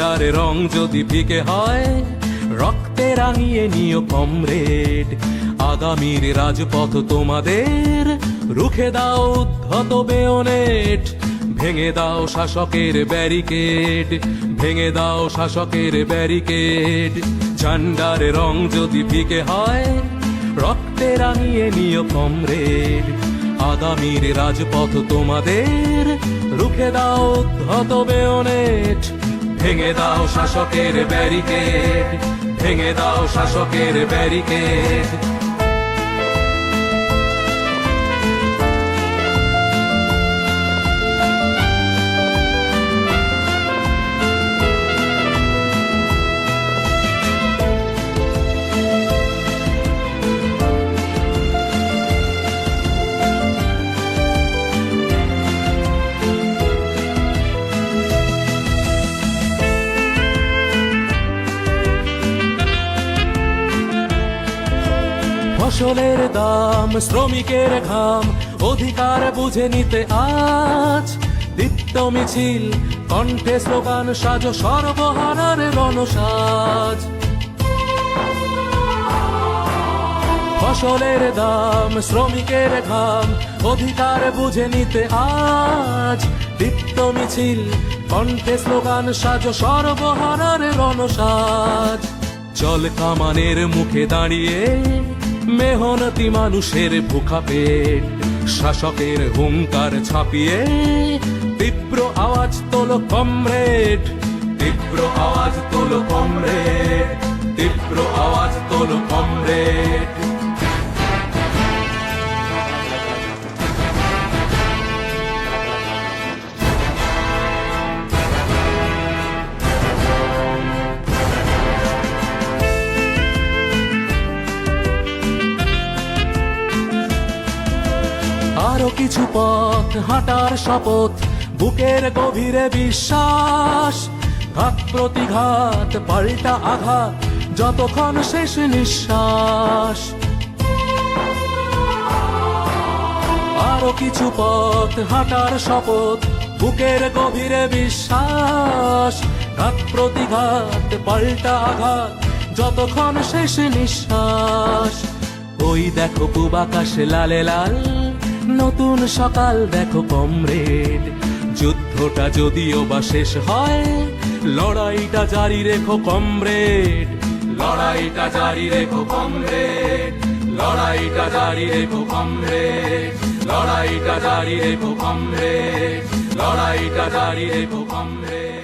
ঝান্ডারে রং যদি ফিকে হয় রক্তে রাঙিয়ে নিও কমরেড। আগামীর রাজপথ তোমাদের, রুখে দাও উদ্ধত বেয়নেট। ভেঙে দাও শাসকের ব্যারিকেড, ভেঙে দাও শাসকের ব্যারিকেড। ঝান্ডারে রং যদি ফিকে হয় রক্তে রাঙিয়ে নিও কমরেড। আগামীর রাজপথ তোমাদের, রুখে দাও উদ্ধত বেয়নেট। ভেঙে দাও শাসকের ব্যারিকেড, ভেঙে দাও শাসকের ব্যারিকেড। ফসলের দাম, শ্রমিকের ঘাম, অধিকার বুঝে নিতে আজ দীপ্ত মিছিল, কণ্ঠে স্লোগান সাজো সর্বহারার রণসাজ। ফসলের দাম, শ্রমিকের ঘাম, অধিকার বুঝে নিতে আজ দীপ্ত মিছিল, কণ্ঠে স্লোগান সাজো সর্বহারার রণসাজ। চল কামানের মুখে দাঁড়িয়ে মেহনতি মানুষের ভুখা পেট, শাসকের হুঙ্কার ছাপিয়ে তীব্র আওয়াজ তোলো কমরেড, তীব্র আওয়াজ তোলো কমরেড, তীব্র আওয়াজ তোলো কমরেড। আরো কিছু পথ হাঁটার শপথ, বুকের গভীরে বিশ্বাস। ঘাত প্রতিঘাত পাল্টা আঘাত, যতক্ষণ শেষ নিঃশ্বাস। আরো কিছু পথ হাঁটার শপথ, বুকের গভীরে বিশ্বাস। ঘাত প্রতিঘাত পাল্টা আঘাত, যতক্ষণ শেষ নিঃশ্বাস। ওই দেখো পূব আকাশে লালে লাল, নতুন সকাল দেখো কমরেড। যুদ্ধটা যদিও বা শেষ হয়, লড়াইটা জারি রেখো কমরেড, লড়াইটা জারি রেখো কমরেড, লড়াইটা জারি রেখো কমরেড, লড়াইটা জারি রেখো কমরেড, লড়াইটা জারি রেখো কমরেড।